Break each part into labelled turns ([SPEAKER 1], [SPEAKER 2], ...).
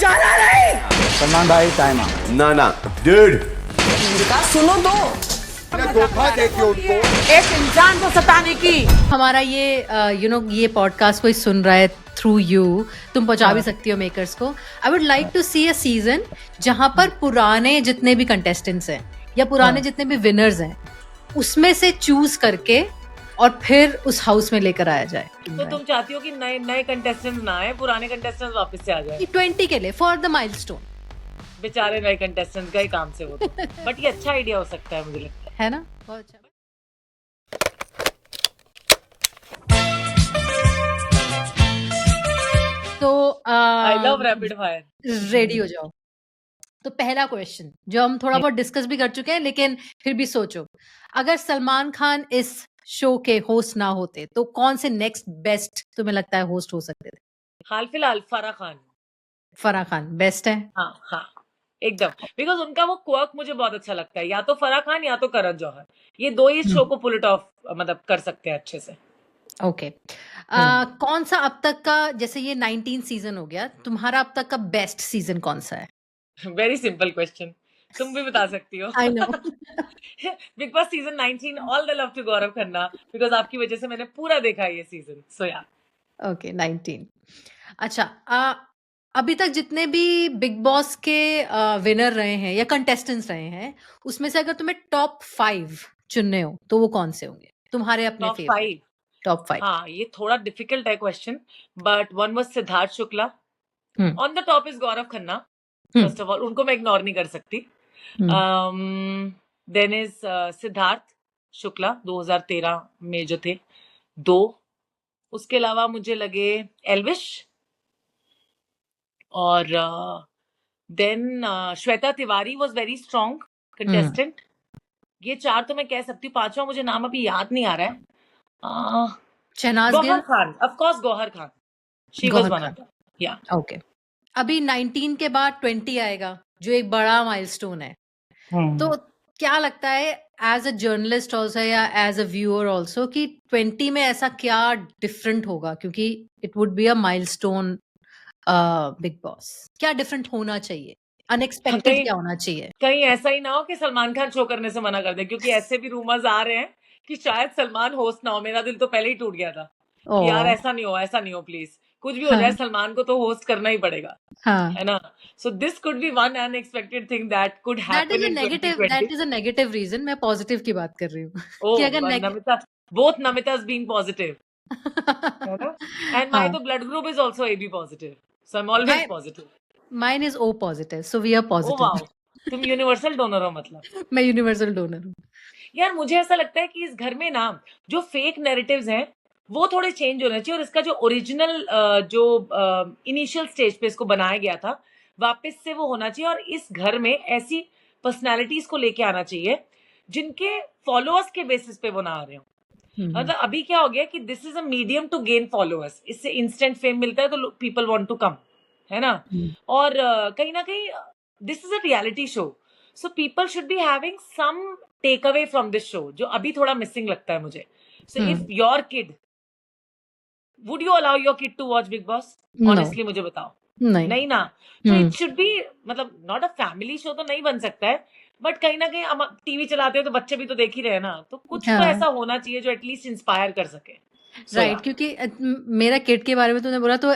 [SPEAKER 1] जाना नहीं।
[SPEAKER 2] सलमान भाई टाइम
[SPEAKER 3] ना ना डूड
[SPEAKER 1] का सुनो तो,
[SPEAKER 3] धोखा देके उनको
[SPEAKER 1] एक इंसान को सताने की।
[SPEAKER 4] हमारा ये ये पॉडकास्ट कोई सुन रहा है थ्रू यू, तुम पहुंचा भी सकती हो मेकर्स को। I would like to see a season जहां पर पुराने जितने भी कंटेस्टेंट्स हैं या पुराने जितने भी विनर्स हैं उसमें से चूज करके और फिर उस हाउस में लेकर आया जाए।
[SPEAKER 5] तो तुम चाहती हो कि नए नए कंटेस्टेंट्स ना आए, पुराने कंटेस्टेंट्स वापस से आ जाए?
[SPEAKER 4] 20 के लिए फॉर द माइलस्टोन।
[SPEAKER 5] बेचारे नए कंटेस्टेंट्स का ही काम से वो तो। बट ये अच्छा आइडिया हो सकता है, मुझे लगता
[SPEAKER 4] है ना, बहुत अच्छा। तो
[SPEAKER 5] है। I love rapid fire.
[SPEAKER 4] Ready हो जाओ। तो पहला क्वेश्चन जो हम थोड़ा बहुत डिस्कस भी कर चुके हैं, लेकिन फिर भी सोचो, अगर सलमान खान इस शो के होस्ट ना होते तो कौन से नेक्स्ट बेस्ट तुम्हें लगता है होस्ट हो सकते थे?
[SPEAKER 5] हाल फिलहाल फराह खान।
[SPEAKER 4] फराह खान बेस्ट है।
[SPEAKER 5] हाँ हाँ एकदम, बिकॉज उनका वो क्वर्क मुझे बहुत अच्छा लगता है। या तो फराह खान या तो करण जौहर, ये दो ही शो को पुल इट ऑफ मतलब कर सकते हैं अच्छे से।
[SPEAKER 4] ओके कौन सा अब तक का, जैसे ये 19 सीजन हो गया, तुम्हारा अब तक का बेस्ट सीजन कौन सा है?
[SPEAKER 5] वेरी सिंपल क्वेश्चन, तुम भी बता सकती हो।
[SPEAKER 4] I know.
[SPEAKER 5] Bigg Boss season 19, all the love to Gaurav Khanna, because आपकी वजह से मैंने पूरा देखा है ये सीजन। सो या
[SPEAKER 4] ओके 19। अच्छा अभी तक जितने भी बिग बॉस के विनर रहे हैं या कंटेस्टेंट्स रहे हैं, उसमें से अगर तुम्हें टॉप 5 चुनने हो तो वो कौन से होंगे तुम्हारे अपने
[SPEAKER 5] टॉप
[SPEAKER 4] फेवरेट?
[SPEAKER 5] 5।
[SPEAKER 4] टॉप 5।
[SPEAKER 5] हाँ ये थोड़ा डिफिकल्ट है question, but one was Siddharth Shukla,
[SPEAKER 4] hmm
[SPEAKER 5] on the top is Gaurav Khanna.
[SPEAKER 4] Hmm
[SPEAKER 5] first of all उनको मैं इग्नोर नहीं कर सकती।
[SPEAKER 4] हम्म
[SPEAKER 5] देन इज सिद्धार्थ शुक्ला 2013 में जो थे 2। उसके अलावा मुझे लगे एल्विश, और then Shweta Tiwari was very strong contestant. ये 4 तो मैं कह सकती हूँ, 5वां मुझे नाम अभी याद नहीं आ रहा है।
[SPEAKER 4] Shehnaaz
[SPEAKER 5] Gauahar
[SPEAKER 4] Gill.
[SPEAKER 5] Khan, of course Gauahar Khan, she was one of them. या
[SPEAKER 4] ओके अभी 19 के बाद 20 आएगा जो एक बड़ा माइलस्टोन है। तो क्या लगता है एज अ जर्नलिस्ट ऑल्सो या एज अ व्यूअर ऑल्सो कि 20 में ऐसा क्या डिफरेंट होगा, क्योंकि it would be a milestone big boss, क्या डिफरेंट होना चाहिए, अनएक्सपेक्टेड क्या होना चाहिए?
[SPEAKER 5] कहीं ऐसा ही ना हो कि सलमान खान शो करने से मना कर दे, क्योंकि ऐसे भी रूमर्स आ रहे हैं कि शायद सलमान होस्ट ना हो। मेरा दिल तो पहले ही टूट गया था कि यार ऐसा नहीं हो, ऐसा नहीं हो, प्लीज कुछ भी हो जाए सलमान को तो होस्ट करना ही पड़ेगा, है ना। So this could be one unexpected thing that could happen in 2020।
[SPEAKER 4] That is a negative reason. मैं पॉजिटिव की बात कर रही हूँ कि अगर
[SPEAKER 5] Namita, both Namitas being positive, है ना। And my तो blood group is also AB positive, so I'm always positive.
[SPEAKER 4] Mine is O positive, so we are
[SPEAKER 5] Oh
[SPEAKER 4] positive.
[SPEAKER 5] wow, तुम यूनिवर्सल डोनर हो मतलब।
[SPEAKER 4] मैं यूनिवर्सल डोनर हूँ।
[SPEAKER 5] यार मुझे ऐसा लगता है कि इस घर में ना जो फेक नैरेटिव्स हैं वो थोड़े चेंज होने चाहिए, और इसका जो ओरिजिनल जो इनिशियल स्टेज पे इसको बनाया गया था वापस से वो होना चाहिए। और इस घर में ऐसी पर्सनालिटीज को लेके आना चाहिए जिनके फॉलोअर्स के बेसिस पे वो ना आ रहे हो। मतलब अभी क्या हो गया कि this is a medium to gain followers, इससे इंस्टेंट फेम मिलता है तो पीपल वांट टू कम, है ना। और कहीं ना कहीं this is a reality show, so people should be having some take away from this show, जो अभी थोड़ा मिसिंग लगता है मुझे। So if your kid, would you allow your kid to watch Bigg Boss? Honestly मुझे बताओ। नहीं ना। तो इट शुड बी मतलब नॉट अ फैमिली शो तो नहीं बन सकता है, बट कहीं ना कहीं हम टीवी चलाते हैं तो बच्चे भी तो देख ही रहे हैं ना, तो कुछ तो ऐसा होना चाहिए जो एटलीस्ट इंस्पायर कर सके।
[SPEAKER 4] राइट क्योंकि मेरा किड के बारे में तूने बोला तो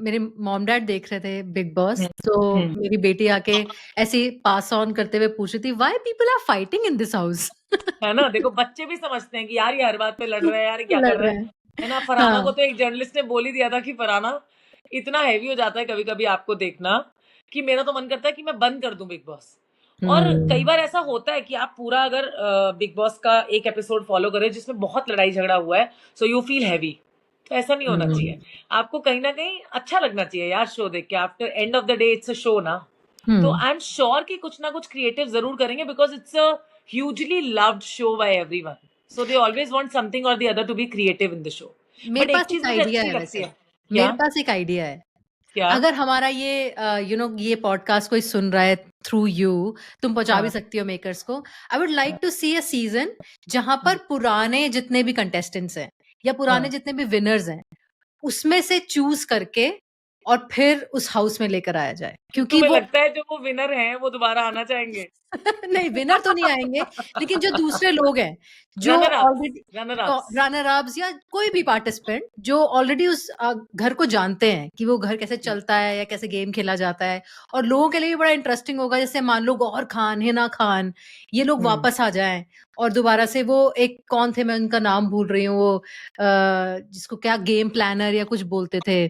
[SPEAKER 4] मेरे मॉम डैड देख रहे थे बिग बॉस, तो मेरी बेटी आके ऐसे पास ऑन करते हुए पूछ रही थी why people are fighting in this house.
[SPEAKER 5] है ना, देखो बच्चे भी समझते हैं कि यार ये हर बात पे लड़ रहे हैं, यार क्या कर रहे हैं, है ना। फरहाना को तो एक जर्नलिस्ट ने बोल ही दिया था कि फरहाना इतना हैवी हो जाता है कभी कभी आपको देखना कि मेरा तो मन करता है कि मैं बंद कर दूं बिग बॉस। और कई बार ऐसा होता है कि आप पूरा अगर बिग बॉस का एक एपिसोड फॉलो करें जिसमें बहुत लड़ाई झगड़ा हुआ है, सो यू फील हैवी, तो ऐसा नहीं होना चाहिए। आपको कहीं ना कहीं अच्छा लगना चाहिए यार शो देख के। After end of the day it's a show ना, तो आई एम श्योर कि कुछ ना कुछ क्रिएटिव जरूर करेंगे, because it's a hugely loved show by everyone, so they always want something और the other to be creative in the show.
[SPEAKER 4] मेरे पास एक आइडिया है वैसे, मेरे पास एक आइडिया है। क्या? अगर हमारा ये ये पॉडकास्ट कोई सुन रहा है थ्रू यू, तुम पहुंचा भी सकती हो मेकर्स को। I would like to see a season जहां पर पुराने जितने भी कंटेस्टेंट्स हैं या पुराने जितने भी विनर्स हैं उसमें से चूज करके और फिर उस हाउस में लेकर आया जाए, क्योंकि
[SPEAKER 5] तुम्हें
[SPEAKER 4] वो
[SPEAKER 5] लगता है जो वो विनर हैं वो दोबारा आना चाहेंगे?
[SPEAKER 4] नहीं, विनर तो नहीं आएंगे, लेकिन जो दूसरे लोग हैं जो
[SPEAKER 5] runner ups,
[SPEAKER 4] already
[SPEAKER 5] runner ups.
[SPEAKER 4] Runner ups या कोई भी पार्टिसिपेंट जो ऑलरेडी उस घर को जानते हैं कि वो घर कैसे चलता है या कैसे गेम खेला जाता है, और लोगों के लिए भी बड़ा इंटरेस्टिंग होगा। जैसे मान लो गौहर खान, हिना खान, ये लोग वापस आ जाएं और दोबारा से वो एक कौन थे, मैं उनका नाम भूल रही हूँ, वो जिसको क्या गेम प्लानर या कुछ बोलते थे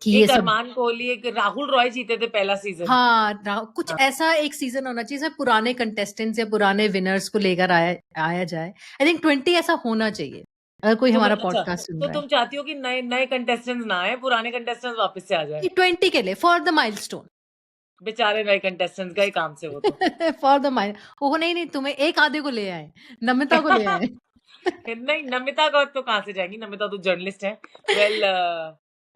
[SPEAKER 4] कि ये
[SPEAKER 5] एक
[SPEAKER 4] सब।
[SPEAKER 5] अरमान कोहली, एक राहुल रॉय जीते थे पहला सीजन।
[SPEAKER 4] हाँ, कुछ ऐसा एक सीजन होना चाहिए जिसमें पुराने कंटेस्टेंट्स या पुराने विनर्स को लेकर आया जाए। आई थिंक 20 ऐसा होना चाहिए, अगर कोई हमारा पॉडकास्ट सुन
[SPEAKER 5] तो
[SPEAKER 4] रहा है।
[SPEAKER 5] तुम चाहती हो कि नए नए कंटेस्टेंट्स ना आए, पुराने कंटेस्टेंट्स वापस से आ जाए?
[SPEAKER 4] 20 के लिए, फॉर द माइलस्टोन।
[SPEAKER 5] बेचारे नए कंटेस्टेंट्स का ही काम से वो तो।
[SPEAKER 4] फॉर द माइल ओह नहीं, तुम्हें एक आधे को ले आए, नमिता को ले आए।
[SPEAKER 5] नहीं, नमिता का तो कहाँ से जाएंगी, नमिता तो जर्नलिस्ट है। वेल,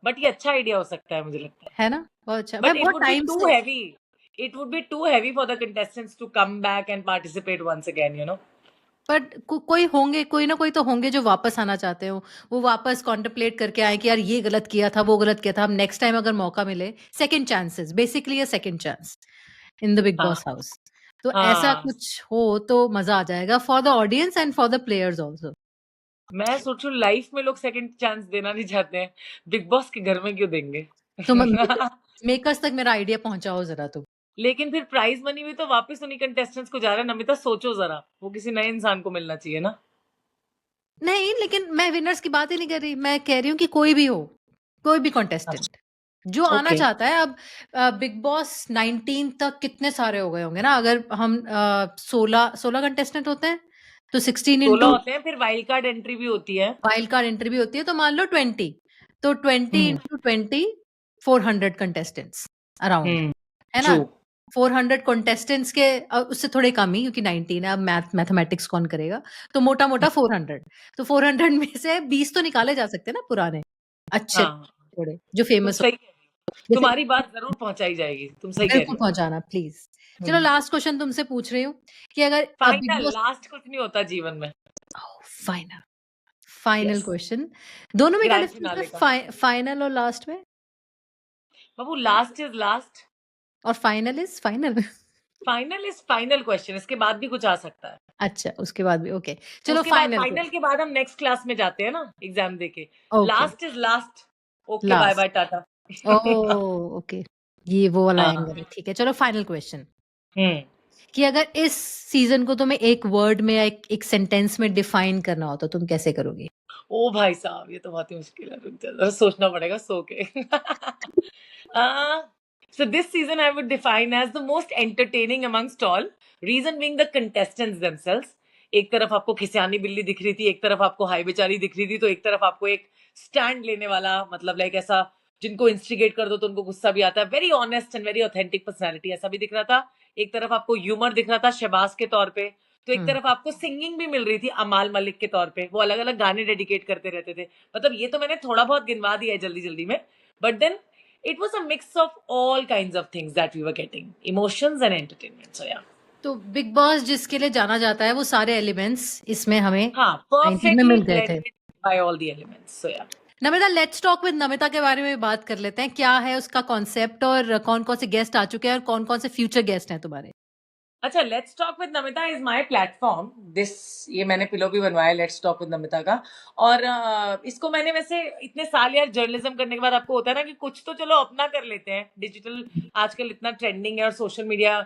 [SPEAKER 5] बट ये अच्छा आइडिया हो सकता है, मुझे लगता है।
[SPEAKER 4] है ना, बहुत अच्छा।
[SPEAKER 5] बट
[SPEAKER 4] मैं
[SPEAKER 5] इट
[SPEAKER 4] बहुत
[SPEAKER 5] वुड बी
[SPEAKER 4] टाइम
[SPEAKER 5] टू
[SPEAKER 4] से
[SPEAKER 5] heavy, it would be too heavy for the contestants to come back and participate once again, you know.
[SPEAKER 4] But कोई होंगे, कोई ना कोई तो होंगे जो वापस आना चाहते हो, वो वापस कॉन्template करके आए कि यार ये गलत किया था, वो गलत किया था, हम नेक्स्ट टाइम अगर मौका मिले, second chances, basically a second chance in the big
[SPEAKER 5] हाँ
[SPEAKER 4] बॉस हाउस। तो ऐसा
[SPEAKER 5] हाँ,
[SPEAKER 4] कुछ हो तो मजा आ जाएगा for the audience and for the players also.
[SPEAKER 5] मैं सोचू लाइफ में लोग सेकंड चांस देना नहीं चाहते हैं, बिग बॉस के घर में क्यों देंगे?
[SPEAKER 4] तो मेकर्स तक मेरा आइडिया पहुंचाओ जरा तुम।
[SPEAKER 5] लेकिन फिर प्राइज मनी भी तो वापस उन्हीं कंटेस्टेंट्स को जा रहा है। नमिता सोचो जरा, वो किसी नए इंसान को मिलना चाहिए ना।
[SPEAKER 4] नहीं, लेकिन मैं विनर्स की बात ही नहीं कर रही, मैं कह रही हूँ कि कोई भी हो, कोई भी कॉन्टेस्टेंट जो आना
[SPEAKER 5] ओके,
[SPEAKER 4] चाहता है। अब बिग बॉस 19 तक कितने सारे हो गए होंगे ना, अगर हम 16 कंटेस्टेंट होते हैं तो 16
[SPEAKER 5] 16
[SPEAKER 4] इंटू
[SPEAKER 5] होते हैं, फिर वाइल्ड कार्ड एंट्री भी होती है।
[SPEAKER 4] वाइल्ड कार्ड एंट्री भी होती है, तो मान लो 20, तो 20 इंटू 20 400 कंटेस्टेंट्स अराउंड, है ना।
[SPEAKER 5] ट्रू।
[SPEAKER 4] 400 कंटेस्टेंट्स के उससे थोड़े कम ही, क्योंकि 19 है, अब मैथमेटिक्स कौन करेगा, तो मोटा मोटा 400, तो 400 में से 20 तो निकाले जा सकते हैं ना पुराने अच्छे
[SPEAKER 5] हाँ,
[SPEAKER 4] थोड़े जो
[SPEAKER 5] तुम
[SPEAKER 4] फेमस हो।
[SPEAKER 5] सही कह रही हो।
[SPEAKER 4] जैसे
[SPEAKER 5] तुम्हारी बात जरूर पहुंचाई जाएगी, तुम सही कह रही
[SPEAKER 4] बिल्कुल पहुंचाना प्लीज।
[SPEAKER 5] हो।
[SPEAKER 4] चलो लास्ट क्वेश्चन तुमसे पूछ रही हूँ कि अगर अब बिग
[SPEAKER 5] फाइनल,
[SPEAKER 4] बॉस
[SPEAKER 5] लास्ट कुछ नहीं होता जीवन में।
[SPEAKER 4] फाइनल फाइनल
[SPEAKER 5] यस,
[SPEAKER 4] क्वेश्चन, दोनों में क्या
[SPEAKER 5] ग्रैंड
[SPEAKER 4] डिफरेंस
[SPEAKER 5] फिनाले का।
[SPEAKER 4] है, फाइनल और लास्ट में,
[SPEAKER 5] बाबू, लास्ट इज लास्ट,
[SPEAKER 4] और final is final.
[SPEAKER 5] Final is final question, इसके बाद भी कुछ आ सकता है।
[SPEAKER 4] अच्छा, उसके बाद भी ओके, चलो
[SPEAKER 5] उसके बाद
[SPEAKER 4] फाइनल
[SPEAKER 5] फाइनल के बाद हम नेक्स्ट क्लास में जाते हैं ना एग्जाम देके।
[SPEAKER 4] Okay,
[SPEAKER 5] last is last, okay bye
[SPEAKER 4] last
[SPEAKER 5] bye tata.
[SPEAKER 4] Okay, ये वो वाला
[SPEAKER 5] हाँ,
[SPEAKER 4] एंगल है, ठीक है। चलो फाइनल क्वेश्चन,
[SPEAKER 5] हम्म,
[SPEAKER 4] कि अगर इस सीजन को तुम्हें एक वर्ड में या एक सेंटेंस में डिफाइन करना हो तो तुम कैसे करोगी?
[SPEAKER 5] ओ भाई साहब, ये तो बहुत ही मुश्किल है, रुक जा जरा, सोचना पड़ेगा सो के। So this season I would define as the most entertaining amongst all, reason being the contestants themselves. एक तरफ आपको खिसियानी बिल्ली दिख रही थी, एक तरफ आपको हाई बेचारी दिख रही थी, तो एक तरफ आपको एक स्टैंड लेने वाला, मतलब लाइक ऐसा जिनको इंस्टिगेट कर दो तो उनको गुस्सा भी आता है, very honest and very authentic personality, ऐसा भी दिख रहा था। एक तरफ आपको ह्यूमर दिख रहा था शहबाज के तौर पे, तो एक तरफ आपको सिंगिंग भी मिल रही थी अमाल मलिक के तौर पे, वो अलग अलग गाने डेडिकेट करते रहते थे। मतलब ये तो मैंने थोड़ा बहुत गिनवा दिया है जल्दी जल्दी में, but then it was a mix of all kinds of things that we were getting, emotions and entertainment. So yeah,
[SPEAKER 4] तो बिग बॉस जिसके लिए जाना जाता है वो सारे एलिमेंट्स इसमें हमें
[SPEAKER 5] हाँ,
[SPEAKER 4] 19 में
[SPEAKER 5] perfectly
[SPEAKER 4] मिल गए थे।
[SPEAKER 5] blended by all the elements. So yeah.
[SPEAKER 4] Namita, let's talk with Namita के बारे में बात कर लेते हैं, क्या है उसका कॉन्सेप्ट और कौन कौन से गेस्ट आ चुके हैं और कौन कौन से फ्यूचर गेस्ट हैं तुम्हारे?
[SPEAKER 5] अच्छा, let's talk with Namita is my platform. ये मैंने पिलो भी बनवाया लेट्स टॉक विद नमिता का, और इसको मैंने वैसे इतने साल यार जर्नलिज्म करने के बाद आपको होता है ना कि कुछ तो चलो अपना कर लेते हैं। डिजिटल आजकल इतना ट्रेंडिंग है और सोशल मीडिया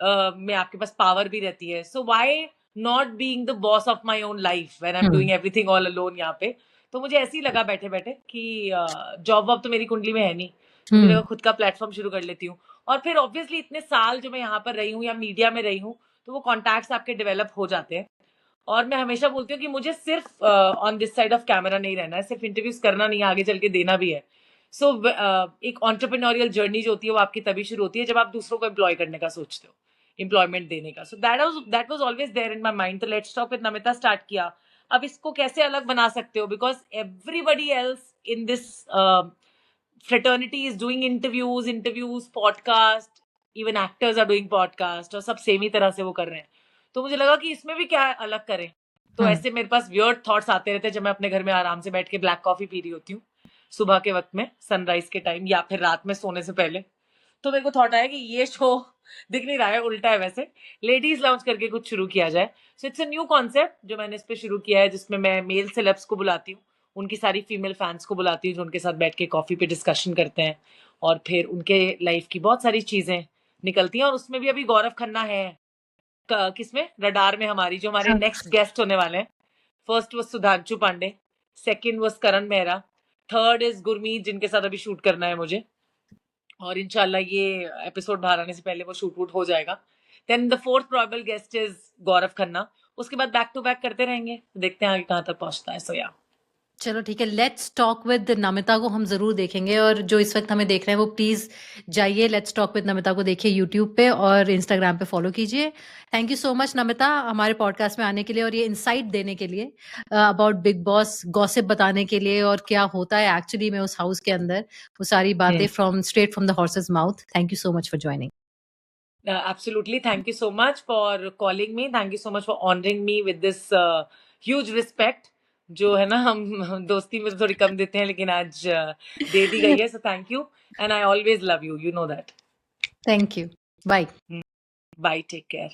[SPEAKER 5] में आपके पास पावर भी रहती है, so why not being the boss of my own life when I am doing everything all alone यहाँ पे। तो मुझे ऐसे ही लगा बैठे बैठे कि जॉब वॉब तो मेरी कुंडली में है नहीं, तो मुझे खुद का प्लेटफॉर्म शुरू कर लेती हूँ। और फिर ऑब्वियसली इतने साल जो मैं यहाँ पर रही हूँ या मीडिया में रही हूँ, तो वो कॉन्टैक्ट्स आपके डेवलप हो जाते हैं। और मैं हमेशा बोलती हूँ कि मुझे सिर्फ on this side of camera नहीं रहना है, सिर्फ इंटरव्यूज करना नहीं है, आगे चल के देना भी है। सो एक एंटरप्रेन्योरियल जर्नी जो होती है वो आपकी तभी शुरू होती है जब आप दूसरों को एम्प्लॉय करने का सोचते हो, एम्प्लॉयमेंट देने का। So that was always there in my mind. तो let's talk with Namita start किया। अब इसको कैसे अलग बना सकते हो, because everybody else in this fraternity is doing interviews, podcast, even actors are doing podcast, और सब सेम ही तरह से वो कर रहे हैं। तो मुझे लगा कि इसमें भी क्या अलग करें। तो ऐसे मेरे पास वियर्ड थॉट्स आते रहते हैं जब मैं अपने घर में आराम से बैठ के ब्लैक कॉफी पी रही होती हूँ। सुबह के वक्त में, सनराइज के टाइम या फिर रात में सोने से पहले। तो मेरे को थॉट आया कि ये शो दिख नहीं रहा है, उल्टा है वैसे, लेडीज लाउंज करके कुछ शुरू किया जाए। So it's a new concept जो मैंने इस पे शुरू किया है, जिसमें मैं मेल सेलेब्स को बुलाती हूँ, उनकी सारी फीमेल फैंस को बुलाती हूँ, जो उनके साथ बैठ के कॉफी पे डिस्कशन करते हैं, और फिर उनके लाइफ की बहुत सारी चीजें निकलती हैं। और उसमें भी अभी गौरव खन्ना है किसमें, रडार में हमारी, जो हमारे नेक्स्ट गेस्ट होने वाले हैं। फर्स्ट वो सुधांशु पांडे, सेकंड वो करण मेहरा, थर्ड इज गुरमीत, जिनके साथ अभी शूट करना है मुझे, और इंशाल्लाह ये एपिसोड बाहर आने से पहले वो शूट वूट हो जाएगा। Then the fourth probable guest is Gaurav Khanna. उसके बाद बैक टू बैक करते रहेंगे, देखते हैं आगे कहाँ तक पहुंचता है। सो या
[SPEAKER 4] चलो ठीक है, लेट्स टॉक विद नमिता को हम जरूर देखेंगे, और जो इस वक्त हमें देख रहे हैं वो प्लीज जाइए लेट्स टॉक विद नमिता को देखिए यूट्यूब पे और इंस्टाग्राम पे फॉलो कीजिए। Thank you so much Namita हमारे पॉडकास्ट में आने के लिए और ये इंसाइट देने के लिए, अबाउट बिग बॉस गॉसिप बताने के लिए, और क्या होता है एक्चुअली में उस हाउस के अंदर, वो सारी बातें straight from the horses mouth. Thank you so much for joining.
[SPEAKER 5] absolutely, thank you so much for calling me, thank you so much for honoring me with this huge respect, जो है ना हम दोस्ती में तो थोड़ी कम देते हैं, लेकिन आज दे दी गई है। So thank you, and I always love you, you know that.
[SPEAKER 4] Thank you, bye.
[SPEAKER 5] Bye, take care.